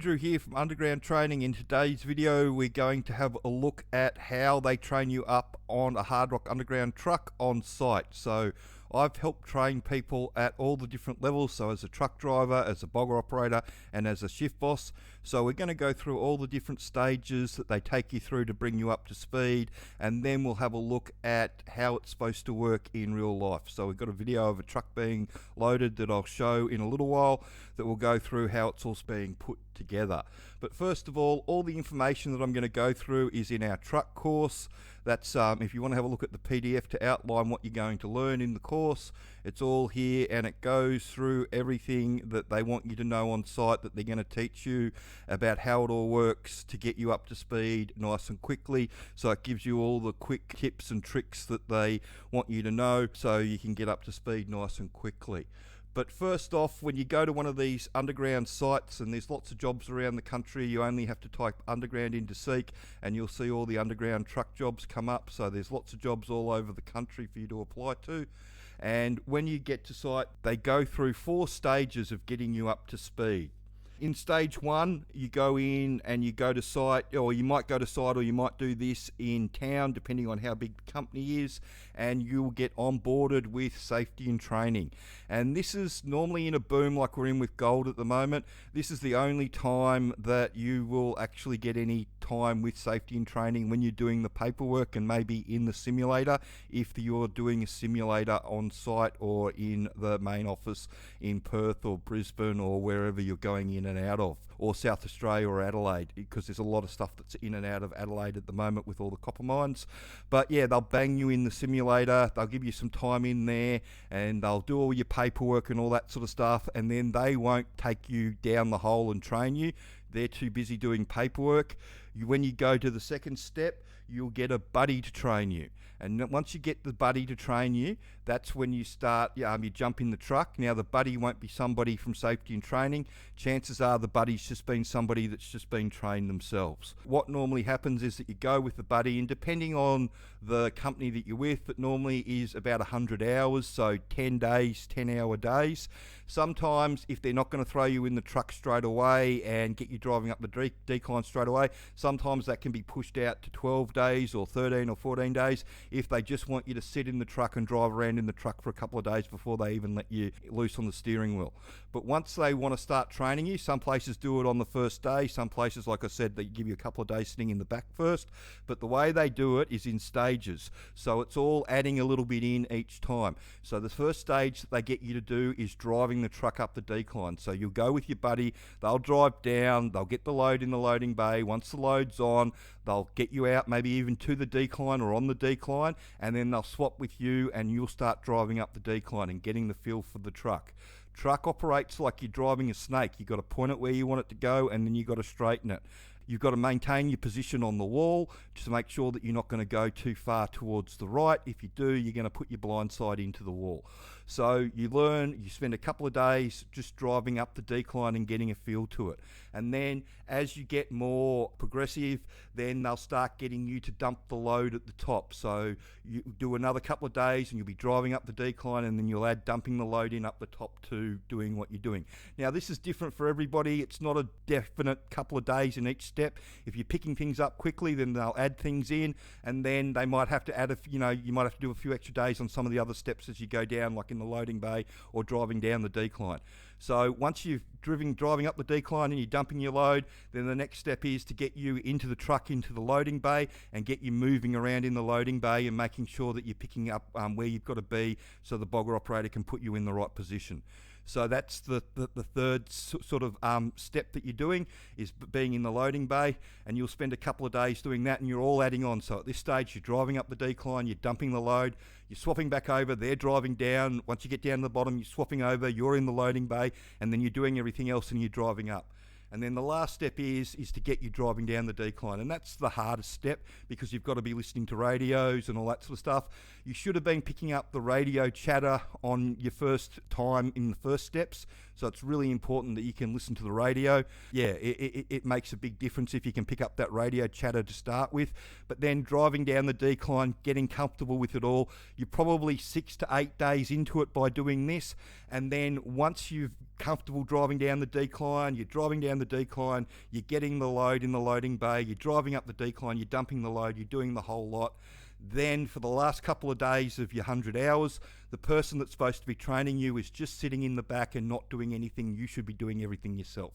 Andrew here from Underground Training. In today's video, we're going to have a look at how they train you up on a Hardrock underground truck on site. So I've helped train people at all the different levels, so as a truck driver, as a bogger operator, and as a shift boss. So we're going to go through all the different stages that they take you through to bring you up to speed, and then we'll have a look at how it's supposed to work in real life. So we've got a video of a truck being loaded that I'll show in a little while that will go through how it's all being put together. But first of all the information that I'm going to go through is in our truck course. That's if you want to have a look at the PDF to outline what you're going to learn in the course, it's all here, and it goes through everything that they want you to know on site, that they're going to teach you about how it all works to get you up to speed nice and quickly. So it gives you all the quick tips and tricks that they want you to know so you can get up to speed nice and quickly. But first off, when you go to one of these underground sites, and there's lots of jobs around the country, you only have to type underground into Seek and you'll see all the underground truck jobs come up. So there's lots of jobs all over the country for you to apply to. And when you get to site, they go through 4 stages of getting you up to speed. In stage 1, you go in and you go to site, or you might go to site, or you might do this in town, depending on how big the company is, and you'll get onboarded with safety and training. And this is normally in a boom like we're in with gold at the moment. This is the only time that you will actually get any time with safety and training, when you're doing the paperwork and maybe in the simulator, if you're doing a simulator on site or in the main office in Perth or Brisbane or wherever you're going in and out of, or South Australia or Adelaide, because there's a lot of stuff that's in and out of Adelaide at the moment with all the copper mines. But yeah, they'll bang you in the simulator, they'll give you some time in there, and they'll do all your paperwork and all that sort of stuff, and then they won't take you down the hole and train you. They're too busy doing paperwork. When you go to the second step, you'll get a buddy to train you. And once you get the buddy to train you, that's when you start, you jump in the truck. Now, the buddy won't be somebody from safety and training. Chances are the buddy's just been somebody that's just been trained themselves. What normally happens is that you go with the buddy, and depending on the company that you're with, it normally is about 100 hours, so 10 days, 10-hour days. Sometimes, if they're not going to throw you in the truck straight away and get you driving up the decline straight away, sometimes that can be pushed out to 12 days or 13 or 14 days if they just want you to sit in the truck and drive around in the truck for a couple of days before they even let you loose on the steering wheel. But once they want to start training you, some places do it on the first day. Some places, like I said, they give you a couple of days sitting in the back first. But the way they do it is in stages. So it's all adding a little bit in each time. So the first stage that they get you to do is driving the truck up the decline. So you'll go with your buddy, they'll drive down, they'll get the load in the loading bay. Once the load's on, they'll get you out, maybe even to the decline or on the decline, and then they'll swap with you and you'll start driving up the decline and getting the feel for the truck. Truck operates like you're driving a snake. You've got to point it where you want it to go, and then you've got to straighten it. You've got to maintain your position on the wall just to make sure that you're not going to go too far towards the right. If you do, you're going to put your blind side into the wall. So you learn, you spend a couple of days just driving up the decline and getting a feel to it. And then as you get more progressive, then they'll start getting you to dump the load at the top. So you do another couple of days and you'll be driving up the decline, and then you'll add dumping the load in up the top to doing what you're doing. Now, this is different for everybody. It's not a definite couple of days in each step. If you're picking things up quickly, then they'll add things in, and then they might have to add you might have to do a few extra days on some of the other steps as you go down, like in the loading bay or driving down the decline. So once you've driving up the decline and you're dumping your load, then the next step is to get you into the truck, into the loading bay, and get you moving around in the loading bay and making sure that you're picking up where you've got to be so the bogger operator can put you in the right position. So that's the third sort of step that you're doing, is being in the loading bay, and you'll spend a couple of days doing that, and you're all adding on. So at this stage, you're driving up the decline, you're dumping the load, you're swapping back over, they're driving down. Once you get down to the bottom, you're swapping over, you're in the loading bay, and then you're doing everything else and you're driving up. And then the last step is to get you driving down the decline. And that's the hardest step, because you've got to be listening to radios and all that sort of stuff. You should have been picking up the radio chatter on your first time in the first steps. So it's really important that you can listen to the radio. Yeah, it makes a big difference if you can pick up that radio chatter to start with. But then driving down the decline, getting comfortable with it all, you're probably 6 to 8 days into it by doing this. And then once you've comfortable driving down the decline, you're driving down the decline, you're getting the load in the loading bay, you're driving up the decline, you're dumping the load, you're doing the whole lot. Then for the last couple of days of your 100 hours, the person that's supposed to be training you is just sitting in the back and not doing anything. You should be doing everything yourself.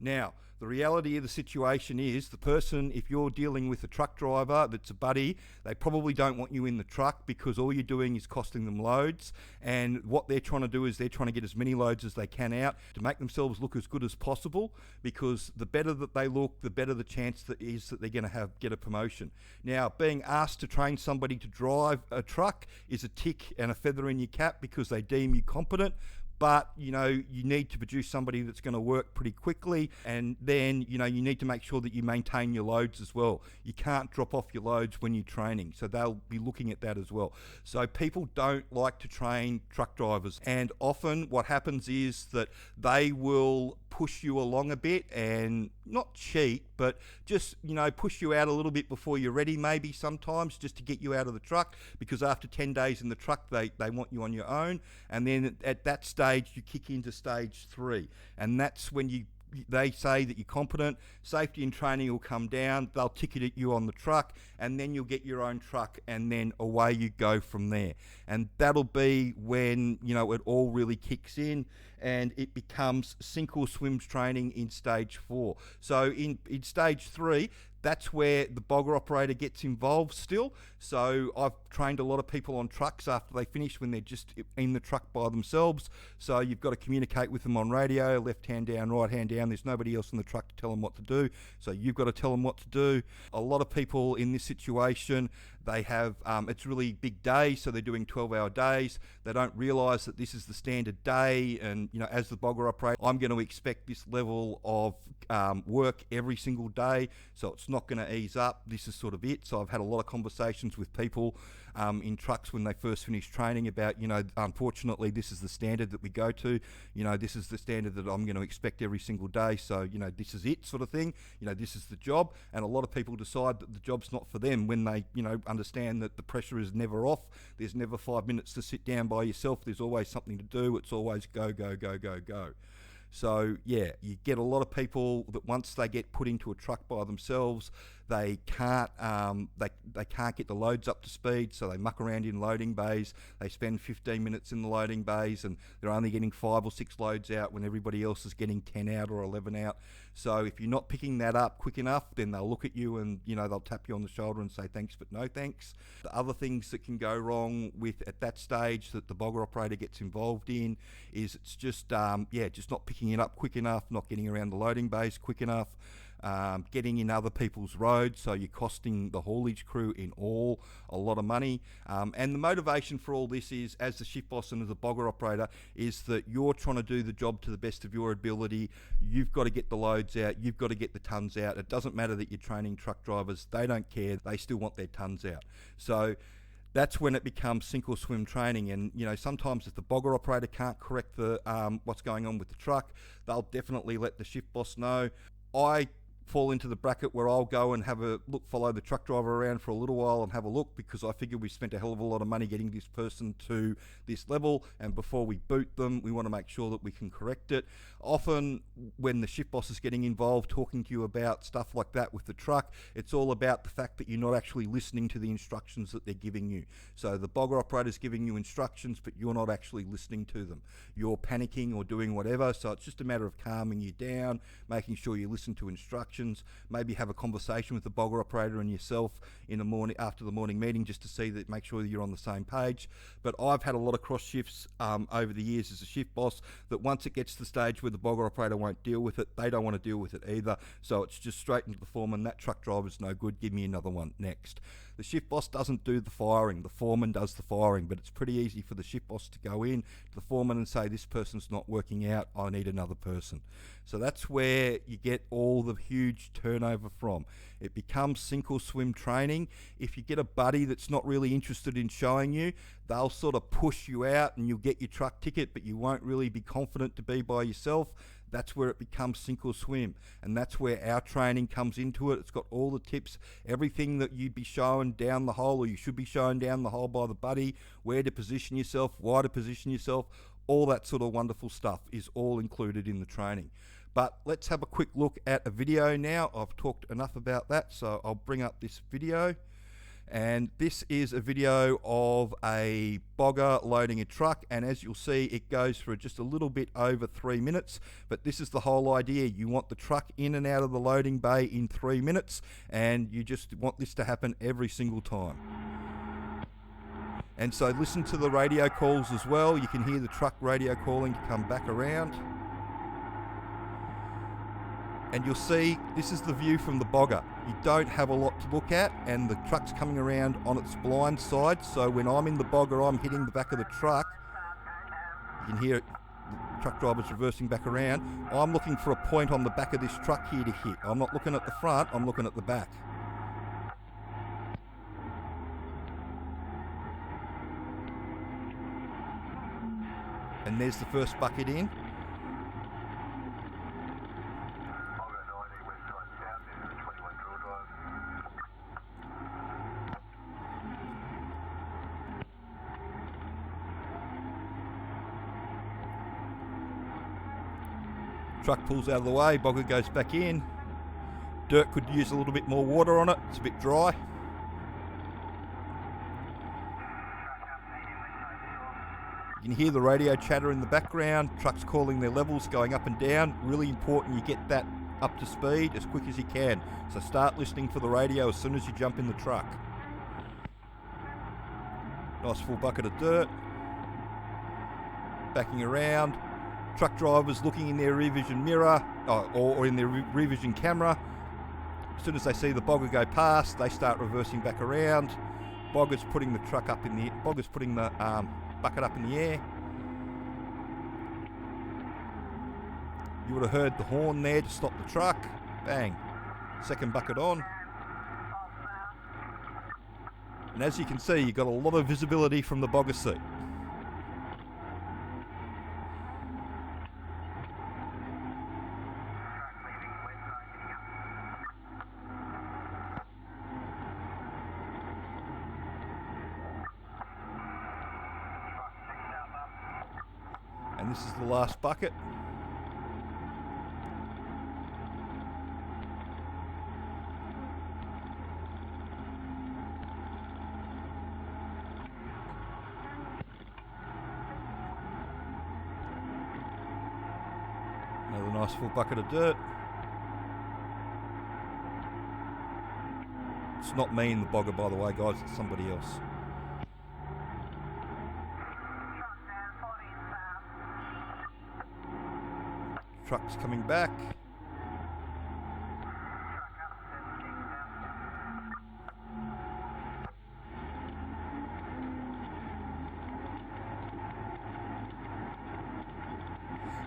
Now, the reality of the situation is the person, if you're dealing with a truck driver that's a buddy, they probably don't want you in the truck because all you're doing is costing them loads. And what they're trying to do is they're trying to get as many loads as they can out to make themselves look as good as possible, because the better that they look, the better the chance that is that they're going to get a promotion. Now, being asked to train somebody to drive a truck is a tick and a feather in your cap because they deem you competent. But, you need to produce somebody that's going to work pretty quickly, and then, you need to make sure that you maintain your loads as well. You can't drop off your loads when you're training, so they'll be looking at that as well. So people don't like to train truck drivers, and often what happens is that they will push you along a bit and not cheat, but just, push you out a little bit before you're ready, maybe sometimes, just to get you out of the truck, because after 10 days in the truck, they want you on your own. And then at that stage, you kick into stage 3. And that's when they say that you're competent, safety and training will come down, they'll ticket at you on the truck, and then you'll get your own truck, and then away you go from there. And that'll be when, it all really kicks in, and it becomes sink or swim training in stage 4. So in stage 3, that's where the bogger operator gets involved still. So I've trained a lot of people on trucks after they finish, when they're just in the truck by themselves. So you've got to communicate with them on radio, left hand down, right hand down. There's nobody else in the truck to tell them what to do. So you've got to tell them what to do. A lot of people in this situation, they have, it's really big days, so they're doing 12-hour days. They don't realise that this is the standard day, and as the bogger operator, I'm going to expect this level of work every single day, so it's not going to ease up. This is sort of it. So I've had a lot of conversations with people in trucks when they first finish training about, unfortunately, this is the standard that we go to. This is the standard that I'm going to expect every single day. So, this is it, sort of thing. This is the job. And a lot of people decide that the job's not for them when they, understand that the pressure is never off. There's never 5 minutes to sit down by yourself. There's always something to do. It's always go, go, go, go, go. So yeah, you get a lot of people that once they get put into a truck by themselves, they can't they can't get the loads up to speed, so they muck around in loading bays. They spend 15 minutes in the loading bays, and they're only getting 5 or 6 loads out when everybody else is getting 10 out or 11 out. So if you're not picking that up quick enough, then they'll look at you and they'll tap you on the shoulder and say thanks but no thanks. The other things that can go wrong with at that stage that the bogger operator gets involved in is it's just just not picking it up quick enough, not getting around the loading bays quick enough. Getting in other people's roads, so you're costing the haulage crew in all a lot of money. And the motivation for all this is, as the shift boss and as a bogger operator, is that you're trying to do the job to the best of your ability. You've got to get the loads out, you've got to get the tons out. It doesn't matter that you're training truck drivers, they don't care, they still want their tons out. So that's when it becomes sink or swim training. And sometimes if the bogger operator can't correct the what's going on with the truck, they'll definitely let the shift boss know. I fall into the bracket where I'll go and have a look, follow the truck driver around for a little while and have a look, because I figure we spent a hell of a lot of money getting this person to this level, and before we boot them, we want to make sure that we can correct it. Often when the shift boss is getting involved talking to you about stuff like that with the truck, it's all about the fact that you're not actually listening to the instructions that they're giving you. So the bogger operator's giving you instructions, but you're not actually listening to them. You're panicking or doing whatever, so it's just a matter of calming you down, making sure you listen to instructions, maybe have a conversation with the bogger operator and yourself in the morning, after the morning meeting, just to see that, make sure that you're on the same page. But I've had a lot of cross shifts over the years as a shift boss, that once it gets to the stage where the bogger operator won't deal with it, they don't want to deal with it either, so it's just straight into the foreman. That truck driver's no good, give me another one next. The shift boss doesn't do the firing, the foreman does the firing, but it's pretty easy for the shift boss to go in to the foreman and say, this person's not working out, I need another person. So that's where you get all the huge turnover from. It becomes sink or swim training. If you get a buddy that's not really interested in showing you, they'll sort of push you out and you'll get your truck ticket, but you won't really be confident to be by yourself. That's where it becomes sink or swim, and that's where our training comes into it. It's got all the tips, everything that you'd be shown down the hole, or you should be shown down the hole by the buddy, where to position yourself, why to position yourself, all that sort of wonderful stuff is all included in the training. But let's have a quick look at a video now. I've talked enough about that, so I'll bring up this video. And this is a video of a bogger loading a truck, and as you'll see, it goes for just a little bit over 3 minutes, but this is the whole idea. You want the truck in and out of the loading bay in 3 minutes, and you just want this to happen every single time. And so listen to the radio calls as well. You can hear the truck radio calling to come back around. And you'll see this is the view from the bogger. You don't have a lot to look at, and the truck's coming around on its blind side, so when I'm in the bogger, I'm hitting the back of the truck. You can hear it, the truck driver's reversing back around. I'm looking for a point on the back of this truck here to hit. I'm not looking at the front, I'm looking at the back. And there's the first bucket in. Truck pulls out of the way, bogger goes back in. Dirt could use a little bit more water on it, it's a bit dry. You can hear the radio chatter in the background, trucks calling their levels, going up and down. Really important you get that up to speed as quick as you can. So start listening for the radio as soon as you jump in the truck. Nice full bucket of dirt. Backing around. Truck drivers looking in their rear vision mirror or in their rear vision camera. As soon as they see the bogger go past, they start reversing back around. Bogger's putting the truck up in the bogger's putting the bucket up in the air. You would have heard the horn there to stop the truck. Bang. Second bucket on. And as you can see, you've got a lot of visibility from the bogger seat. And this is the last bucket. Another nice full bucket of dirt. It's not me in the bogger, by the way, guys, it's somebody else. Truck's coming back.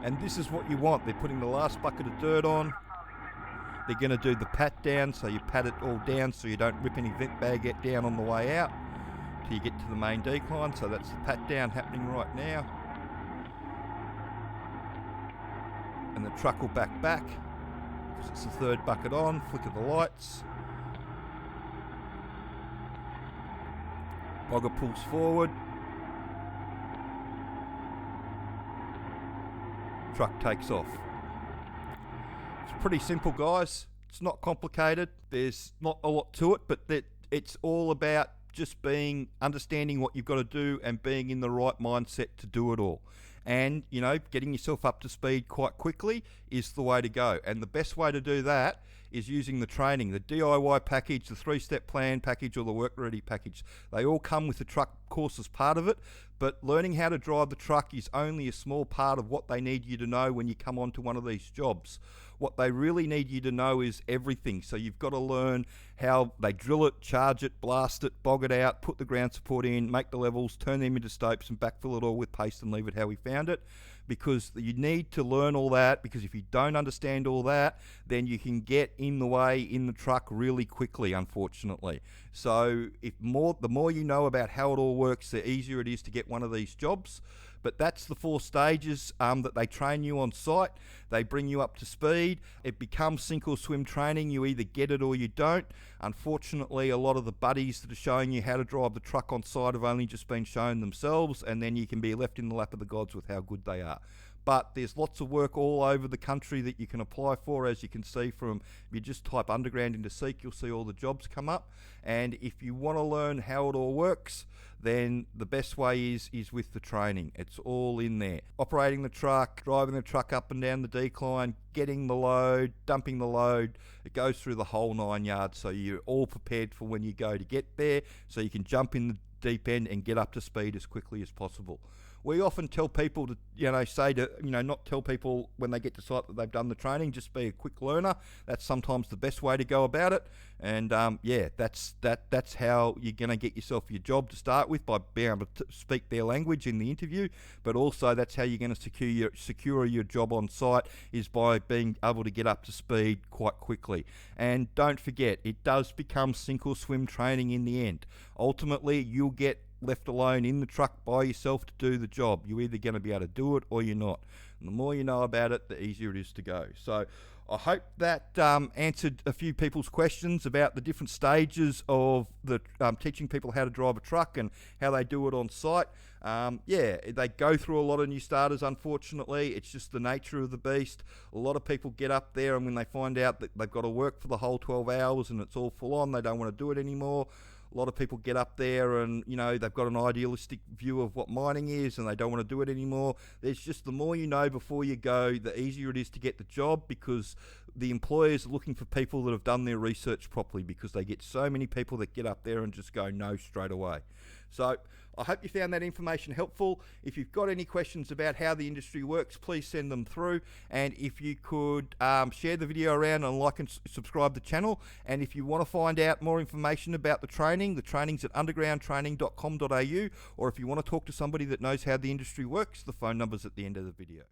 And this is what you want. They're putting the last bucket of dirt on. They're going to do the pat down, so you pat it all down so you don't rip any vent bag down on the way out till you get to the main decline. So that's the pat down happening right now. And the truck will back because it's the third bucket on. Flicker the lights. Bogger pulls forward. Truck takes off. It's pretty simple, guys. It's not complicated. There's not a lot to it, but it's all about just understanding what you've got to do and being in the right mindset to do it all. And, you know, getting yourself up to speed quite quickly is the way to go. And the best way to do that is using the training, the DIY package, the 3-step plan package, or the work ready package. They all come with the truck course as part of it, but learning how to drive the truck is only a small part of what they need you to know when you come onto one of these jobs. What they really need you to know is everything. So you've got to learn how they drill it, charge it, blast it, bog it out, put the ground support in, make the levels, turn them into stopes and backfill it all with paste and leave it how we found it. Because you need to learn all that, because if you don't understand all that, then you can get in the way in the truck really quickly, unfortunately. So the more you know about how it all works, the easier it is to get get one of these jobs. But that's the 4 stages that they train you on site. They bring you up to speed. It becomes sink or swim training. You either get it or you don't. Unfortunately, a lot of the buddies that are showing you how to drive the truck on site have only just been shown themselves, and then you can be left in the lap of the gods with how good they are. But there's lots of work all over the country that you can apply for. As you can see from, if you just type underground into Seek, you'll see all the jobs come up. And if you want to learn how it all works, then the best way is with the training. It's all in there. Operating the truck, driving the truck up and down the decline, getting the load, dumping the load. It goes through the whole 9 yards, so you're all prepared for when you go to get there, so you can jump in the deep end and get up to speed as quickly as possible. We often tell people to, not tell people when they get to site that they've done the training, just be a quick learner. That's sometimes the best way to go about it. And that's how you're going to get yourself your job to start with, by being able to speak their language in the interview. But also that's how you're going to secure your job on site, is by being able to get up to speed quite quickly. And don't forget, it does become sink or swim training in the end. Ultimately, you'll get left alone in the truck by yourself to do the job. You're either going to be able to do it or you're not. And the more you know about it, the easier it is to go. So I hope that answered a few people's questions about the different stages of the teaching people how to drive a truck and how they do it on site. They go through a lot of new starters, unfortunately. It's just the nature of the beast. A lot of people get up there, and when they find out that they've got to work for the whole 12 hours and it's all full on, they don't want to do it anymore. A lot of people get up there and, they've got an idealistic view of what mining is and they don't want to do it anymore. There's just, the more you know before you go, the easier it is to get the job, because the employers are looking for people that have done their research properly, because they get so many people that get up there and just go no straight away. So I hope you found that information helpful. If you've got any questions about how the industry works, please send them through. And if you could share the video around and like and subscribe to the channel. And if you want to find out more information about the training's at undergroundtraining.com.au. Or if you want to talk to somebody that knows how the industry works, the phone number's at the end of the video.